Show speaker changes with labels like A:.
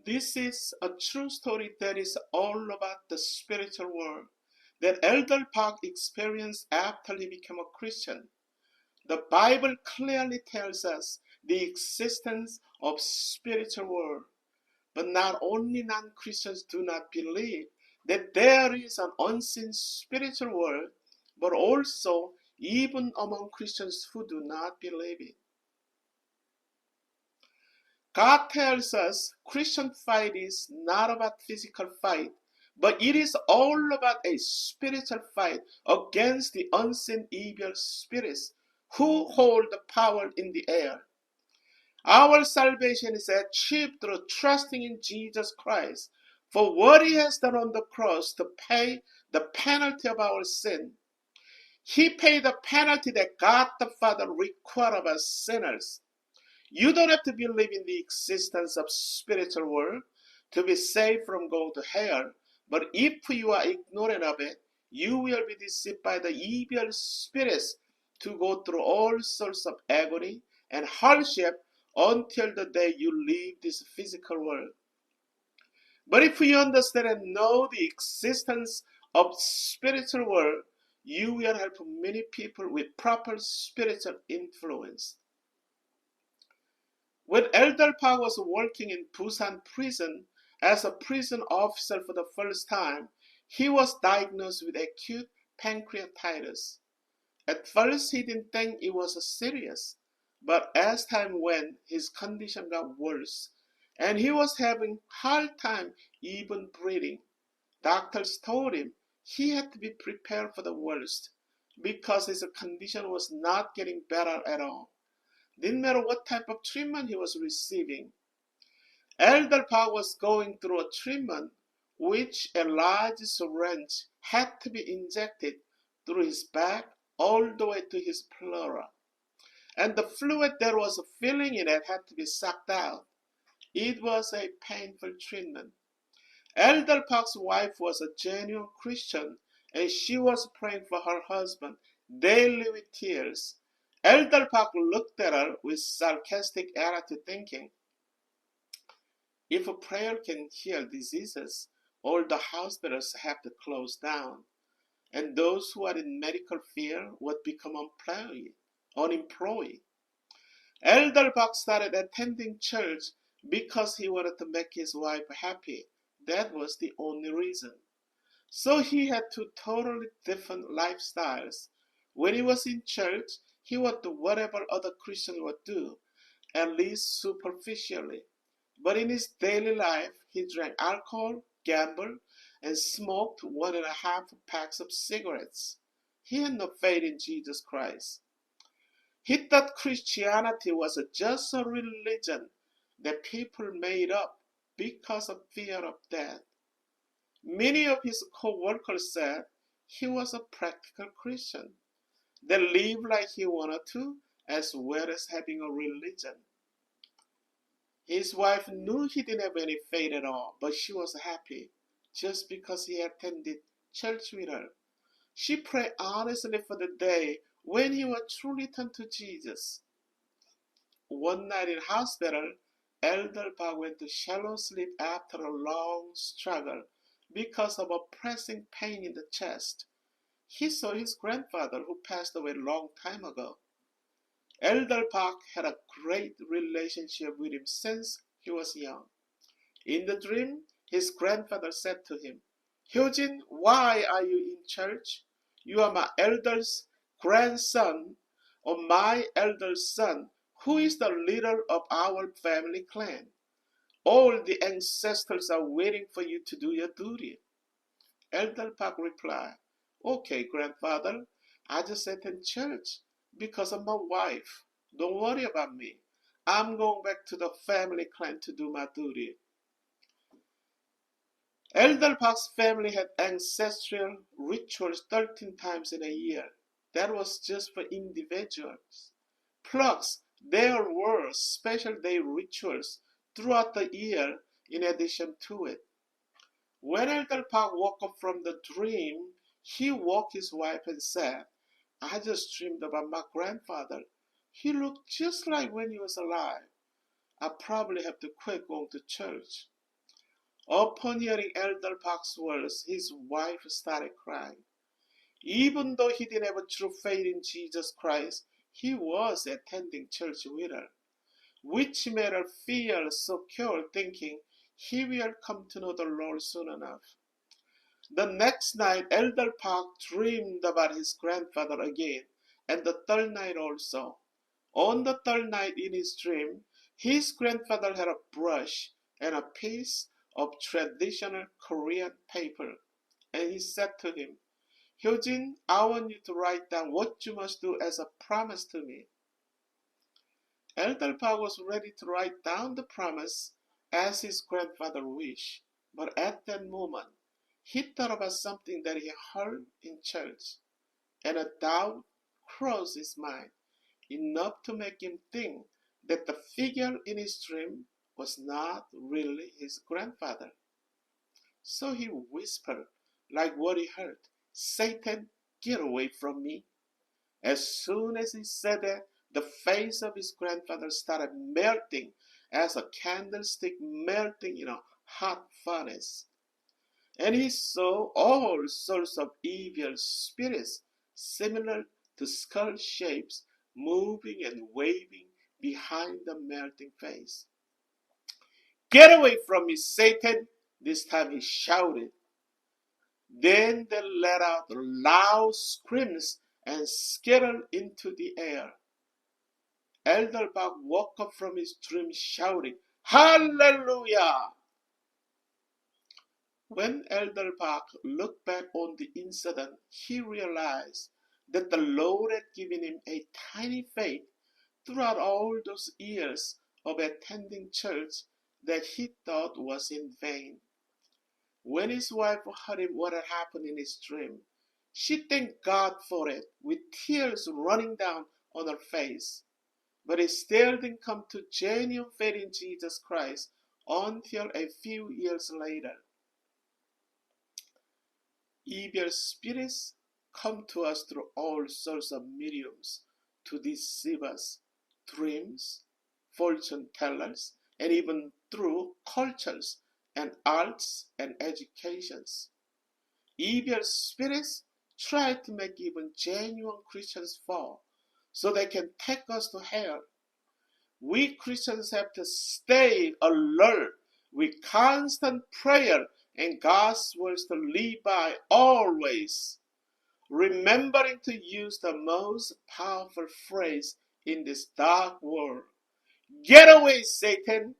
A: This is a true story that is all about the spiritual world that Elder Park experienced after he became a Christian. The Bible clearly tells us the existence of spiritual world, but not only non-Christians do not believe that there is an unseen spiritual world, but also even among Christians who do not believe it. God tells us Christian fight is not about physical fight, but it is all about a spiritual fight against the unseen evil spirits who hold the power in the air. Our salvation is achieved through trusting in Jesus Christ for what he has done on the cross to pay the penalty of our sin. He paid the penalty that God the Father required of us sinners. You don't have to believe in the existence of spiritual world to be saved from going to hell, but if you are ignorant of it, you will be deceived by the evil spirits to go through all sorts of agony and hardship until the day you leave this physical world. But if you understand and know the existence of spiritual world, you will help many people with proper spiritual influence. When Elder Park was working in Busan prison as a prison officer for the first time, he was diagnosed with acute pancreatitis. At first, he didn't think it was serious, but as time went, his condition got worse, and he was having hard time even breathing. Doctors told him he had to be prepared for the worst because his condition was not getting better at all. Didn't matter what type of treatment he was receiving. Elder Park was going through a treatment which a large syringe had to be injected through his back all the way to his pleura. And the fluid that was filling in it had to be sucked out. It was a painful treatment. Elder Park's wife was a genuine Christian, and she was praying for her husband daily with tears. Elder Park looked at her with sarcastic attitude, thinking, if a prayer can heal diseases, all the hospitals have to close down, and those who are in medical field would become unemployed. Elder Park started attending church because he wanted to make his wife happy. That was the only reason. So he had two totally different lifestyles. When he was in church, he would do whatever other Christians would do, at least superficially. But in his daily life, he drank alcohol, gambled, and smoked 1.5 packs of cigarettes. He had no faith in Jesus Christ. He thought Christianity was just a religion that people made up because of fear of death. Many of his co-workers said he was a practical Christian that lived like he wanted to, as well as having a religion. His wife knew he didn't have any faith at all, but she was happy just because he attended church with her. She prayed honestly for the day when he would truly turn to Jesus. One night in hospital, Elder Park went to shallow sleep after a long struggle because of a pressing pain in the chest. He saw his grandfather who passed away a long time ago. Elder Park had a great relationship with him since he was young. In the dream, his grandfather said to him, Hyojin, why are you in church? You are my elder's grandson, or my elder's son, who is the leader of our family clan. All the ancestors are waiting for you to do your duty. Elder Park replied, okay, grandfather, I just attend church because of my wife. Don't worry about me. I'm going back to the family clan to do my duty. Elder Park's family had ancestral rituals 13 times in a year. That was just for individuals. Plus, there were special day rituals throughout the year in addition to it. When Elder Park woke up from the dream, he woke his wife and said, I just dreamed about my grandfather. He looked just like when he was alive. I probably have to quit going to church. Upon hearing Elder Park's words, his wife started crying. Even though he didn't have a true faith in Jesus Christ, he was attending church with her, which made her feel secure, thinking he will come to know the Lord soon enough. The next night, Elder Park dreamed about his grandfather again, and the third night also. On the third night in his dream, his grandfather had a brush and a piece of traditional Korean paper, and he said to him, Hyojin, I want you to write down what you must do as a promise to me. Elder Park was ready to write down the promise as his grandfather wished, but at that moment, he thought about something that he heard in church, and a doubt crossed his mind, enough to make him think that the figure in his dream was not really his grandfather. So he whispered, like what he heard, Satan, get away from me. As soon as he said that, the face of his grandfather started melting as a candlestick melting in a hot furnace. And he saw all sorts of evil spirits, similar to skull shapes, moving and waving behind the melting face. Get away from me, Satan! This time he shouted. Then they let out loud screams and scattered into the air. Elderbach woke up from his dream shouting, Hallelujah! When Elderbach looked back on the incident, he realized that the Lord had given him a tiny faith throughout all those years of attending church that he thought was in vain. When his wife heard him what had happened in his dream, she thanked God for it with tears running down on her face. But he still didn't come to genuine faith in Jesus Christ until a few years later. Evil spirits come to us through all sorts of mediums to deceive us, dreams, fortune tellers, and even through cultures and arts and educations. Evil spirits try to make even genuine Christians fall so they can take us to hell. We Christians have to stay alert with constant prayer and God's words to live by always, remembering to use the most powerful phrase in this dark world. Get away, Satan!